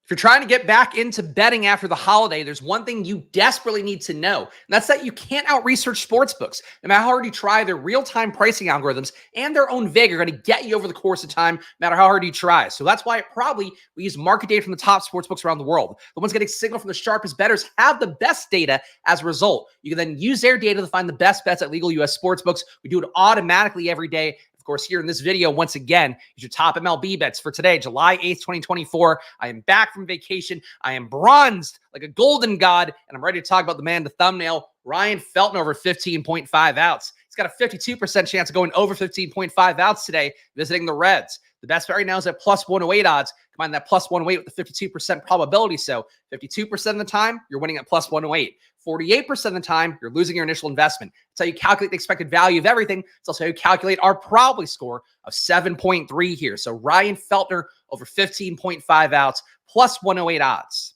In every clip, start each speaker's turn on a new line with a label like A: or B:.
A: If you're trying to get back into betting after the holiday, there's one thing you desperately need to know, and that's that you can't out-research sportsbooks. No matter how hard you try, their real-time pricing algorithms and their own vig are going to get you over the course of time, no matter how hard you try. So that's why we use market data from the top sportsbooks around the world. The ones getting signal from the sharpest bettors have the best data as a result. You can then use their data to find the best bets at legal U.S. sportsbooks. We do it automatically every day. Of course, here in this video, once again, is your top MLB bets for today, July 8th, 2024. I am back from vacation. I am bronzed like a golden god, and I'm ready to talk about the man, the thumbnail, Ryan Feltner, over 15.5 outs. He's got a 52% chance of going over 15.5 outs today, visiting the Reds. The best bet right now is at plus 108 odds. Combine that plus 108 with the 52% probability. So 52% of the time, you're winning at plus 108. 48% of the time, you're losing your initial investment. That's how you calculate the expected value of everything. It's also how you calculate our probably score of 7.3 here. So Ryan Feltner over 15.5 outs, plus 108 odds.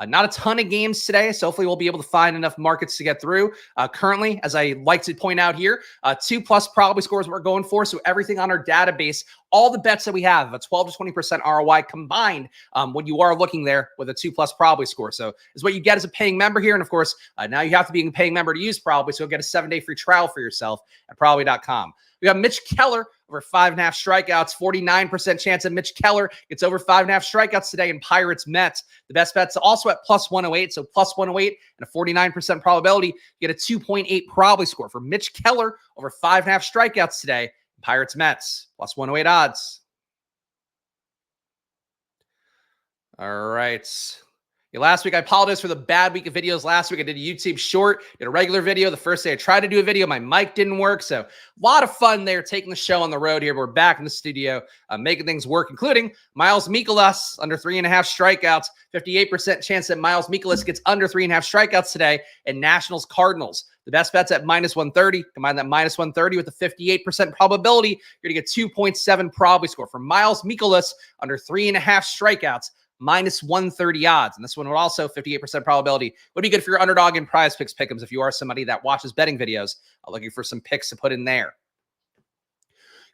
A: Not a ton of games today, so hopefully we'll be able to find enough markets to get through. Currently, as I like to point out here, 2+ probably scores we're going for. So everything on our database, all the bets that we have, a 12 to 20% ROI combined when you are looking there with a 2+ probably score. So is what you get as a paying member here. And of course, now you have to be a paying member to use probably. So you'll get a 7-day free trial for yourself at probably.com. We got Mitch Keller over 5.5 strikeouts, 49% chance that Mitch Keller gets over 5.5 strikeouts today in Pirates Mets. The best bet's also at plus 108. So plus 108 and a 49% probability. You get a 2.8 probably score for Mitch Keller over 5.5 strikeouts today in Pirates Mets. Plus 108 odds. All right. Yeah, last week, I apologize for the bad week of videos. Last week, I did a YouTube short, did a regular video. The first day I tried to do a video, my mic didn't work. So a lot of fun there taking the show on the road here. But we're back in the studio, making things work, including Miles Mikolas under 3.5 strikeouts. 58% chance that Miles Mikolas gets under 3.5 strikeouts today, and Nationals Cardinals. The best bet's at minus 130. Combine that minus 130 with a 58% probability. You're going to get 2.7 probably score for Miles Mikolas under 3.5 strikeouts. Minus 130 odds. And this one would also 58% probability. Would be good for your underdog and prize picks pick'ems if you are somebody that watches betting videos, looking for some picks to put in there.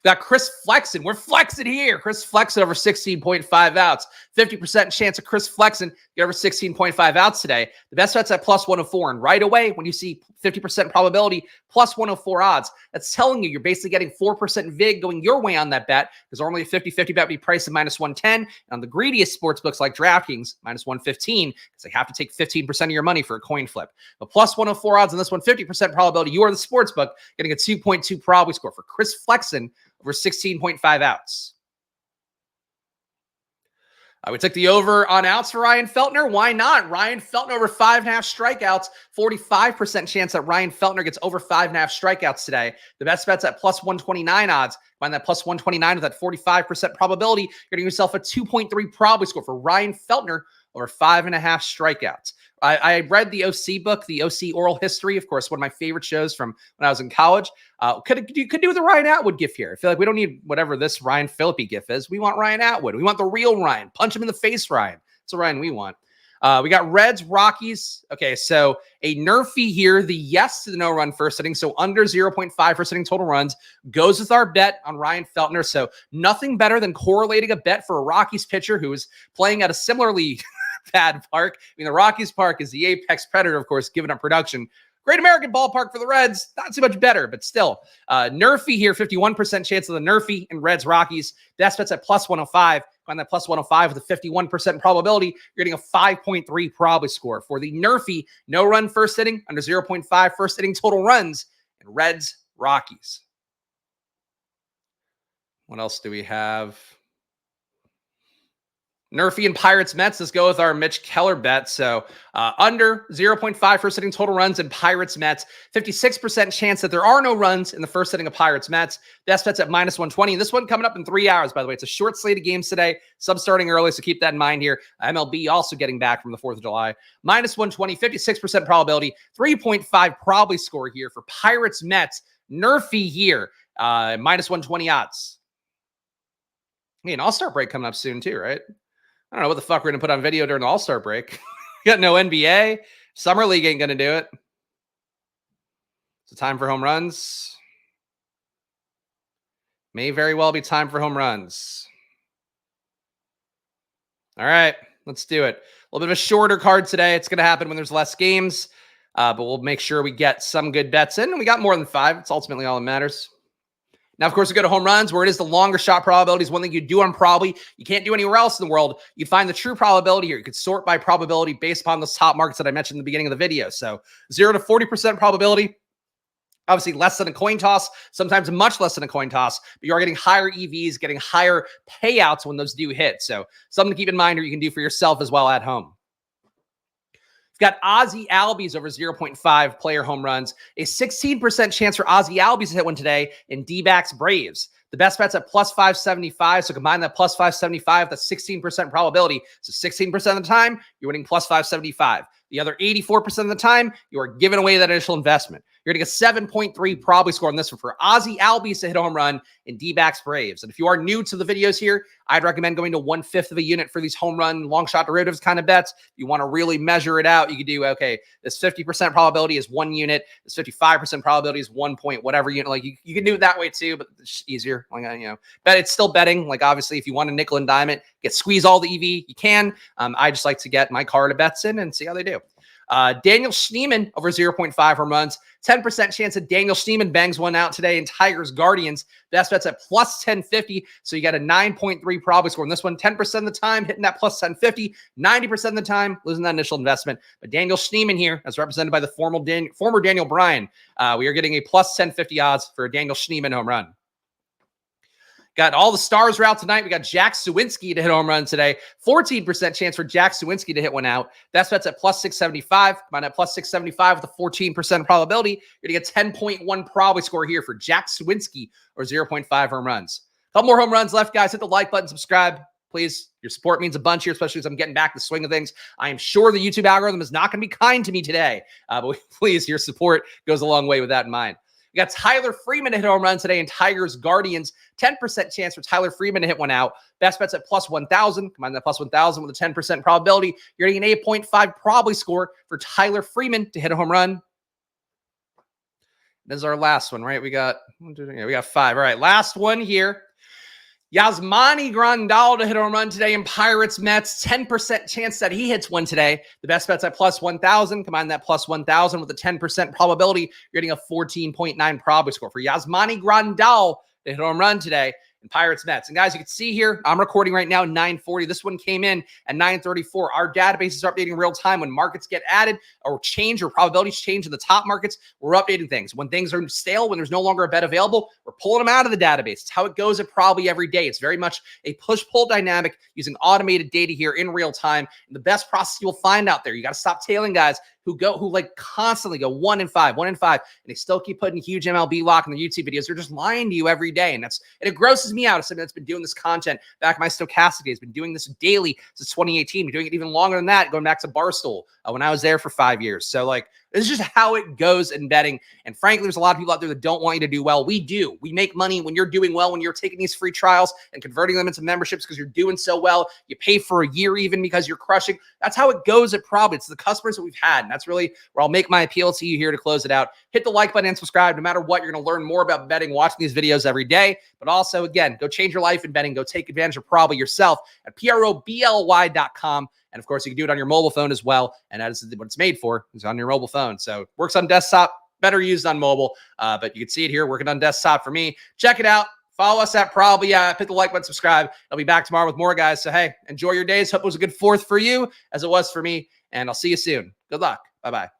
A: Got Chris Flexen. We're flexing here. Chris Flexen over 16.5 outs. 50% chance of Chris Flexen get over 16.5 outs today. The best bet's at plus 104. And right away, when you see 50% probability, plus 104 odds, that's telling you you're basically getting 4% vig going your way on that bet, because normally a 50-50 bet would be priced at minus 110. And on the greediest sports books like DraftKings, minus 115, because they have to take 15% of your money for a coin flip. But plus 104 odds on this one, 50% probability, you are the sports book getting a 2.2 probability score for Chris Flexen over 16.5 outs. We took the over on outs for Ryan Feltner. Why not? Ryan Feltner over 5.5 strikeouts. 45% chance that Ryan Feltner gets over 5.5 strikeouts today. The best bet's at plus 129 odds. Find that plus 129 with that 45% probability. You're getting yourself a 2.3 probability score for Ryan Feltner over 5.5 strikeouts. I read the OC book, the OC Oral History, of course, one of my favorite shows from when I was in college. Could do the Ryan Atwood gif here. I feel like we don't need whatever this Ryan Phillippe gif is. We want Ryan Atwood. We want the real Ryan. Punch him in the face, Ryan. That's the Ryan we want. We got Reds, Rockies. Okay, so a nerfy here. The yes to the no-run first inning, so under 0.5 first inning total runs, goes with our bet on Ryan Feltner. So nothing better than correlating a bet for a Rockies pitcher who is playing at a similarly bad park. I mean, the Rockies park is the apex predator, of course, given up production. Great American ballpark for the Reds. Not too much better, but still. Nerfy here, 51% chance of the Nerfy in Reds, Rockies. Best bet's at plus 105. Find that plus 105 with a 51% probability. You're getting a 5.3 probability score for the Nerfy no-run first inning, under 0.5 first inning total runs in Reds, Rockies. What else do we have? Nerfy and Pirates Mets. Let's go with our Mitch Keller bet. So under 0.5 first inning total runs in Pirates Mets. 56% chance that there are no runs in the first inning of Pirates Mets. Best bet's at minus 120. And this one coming up in 3 hours, by the way. It's a short slate of games today. Some starting early, so keep that in mind here. MLB also getting back from the 4th of July. Minus 120, 56% probability. 3.5 probably score here for Pirates Mets. Nerfy here. Minus 120 odds. I mean, All-Star break coming up soon too, right? I don't know what the fuck we're going to put on video during the All-Star break. Got no NBA. Summer League ain't going to do it. So time for home runs. May very well be time for home runs. All right, let's do it. A little bit of a shorter card today. It's going to happen when there's less games, but we'll make sure we get some good bets in. And we got more than 5. It's ultimately all that matters. Now, of course, we go to home runs, where it is the longer shot probability is one thing you do on probably. You can't do anywhere else in the world. You find the true probability here. You could sort by probability based upon those top markets that I mentioned in the beginning of the video. So 0 to 40% probability. Obviously, less than a coin toss, sometimes much less than a coin toss, but you are getting higher EVs, getting higher payouts when those do hit. So something to keep in mind, or you can do for yourself as well at home. We've got Ozzie Albies over 0.5 player home runs, a 16% chance for Ozzie Albies to hit one today in D-backs Braves. The best bet's at plus 575. So combine that plus 575, that's 16% probability. So 16% of the time, you're winning plus 575. The other 84% of the time, you are giving away that initial investment. You're getting a 7.3 probably score on this one for Ozzie Albies to hit a home run in D-backs Braves. And if you are new to the videos here, I'd recommend going to 1/5 of a unit for these home run, long shot derivatives kind of bets. If you want to really measure it out, you could do, okay, this 50% probability is 1 unit. This 55% probability is 1 point, whatever unit. Like you can do it that way too, but it's easier. Like, but it's still betting. Like obviously, if you want a nickel and dime it, squeeze all the EV, you can. I just like to get my card of bets in and see how they do. Daniel Schneemann over 0.5 home runs. 10% chance that Daniel Schneemann bangs one out today in Tigers Guardians. Best bet's at plus 1050. So you got a 9.3 probably score on this one. 10% of the time hitting that plus 1050. 90% of the time losing that initial investment. But Daniel Schneemann here, as represented by the former Daniel Bryan, we are getting a plus 1050 odds for a Daniel Schneemann home run. Got all the stars are out tonight. We got Jack Suwinski to hit a home run today. 14% chance for Jack Suwinski to hit one out. Best bet's at plus 675. Combine at plus 675 with a 14% probability. You're going to get 10.1 probably score here for Jack Suwinski or 0.5 home runs. A couple more home runs left, guys. Hit the like button, subscribe. Please, your support means a bunch here, especially as I'm getting back to the swing of things. I am sure the YouTube algorithm is not going to be kind to me today, but please, your support goes a long way with that in mind. We got Tyler Freeman to hit a home run today in Tigers Guardians. 10% chance for Tyler Freeman to hit one out. Best bet's at plus 1,000. Combine that plus 1,000 with a 10% probability. You're getting an 8.5 probably score for Tyler Freeman to hit a home run. This is our last one, right? We got 5. All right, last one here. Yasmani Grandal to hit a home run today in Pirates Mets. 10% chance that he hits one today. The best bet's at plus 1,000. Combine that plus 1,000 with a 10% probability. You're getting a 14.9 probability score for Yasmani Grandal to hit a home run today in Pirates Mets. And guys, you can see here, I'm recording right now 9:40. This one came in at 9:34. Our databases are updating real time. When markets get added or change or probabilities change in the top markets, we're updating things. When things are stale, when there's no longer a bet available, we're pulling them out of the database. It's how it goes at probably every day. It's very much a push-pull dynamic using automated data here in real time. And the best process you will find out there. You got to stop tailing guys who constantly go 1 and 5, and they still keep putting huge MLB lock in their YouTube videos. They're just lying to you every day. And it grosses me out as somebody that's been doing this content back in my stochastic days, been doing this daily since 2018, been doing it even longer than that, going back to Barstool when I was there for 5 years. So this is just how it goes in betting. And frankly, there's a lot of people out there that don't want you to do well. We do. We make money when you're doing well, when you're taking these free trials and converting them into memberships because you're doing so well. You pay for a year even because you're crushing. That's how it goes at Probably. It's the customers that we've had. And that's really where I'll make my appeal to you here to close it out. Hit the like button and subscribe. No matter what, you're going to learn more about betting, watching these videos every day. But also, again, go change your life in betting. Go take advantage of Probly yourself at probly.com. And of course, you can do it on your mobile phone as well. And that is what it's made for, is on your mobile phone. So it works on desktop, better used on mobile. But you can see it here working on desktop for me. Check it out. Follow us at Probably. Hit the like button, subscribe. I'll be back tomorrow with more, guys. So, hey, enjoy your days. Hope it was a good 4th for you as it was for me. And I'll see you soon. Good luck. Bye-bye.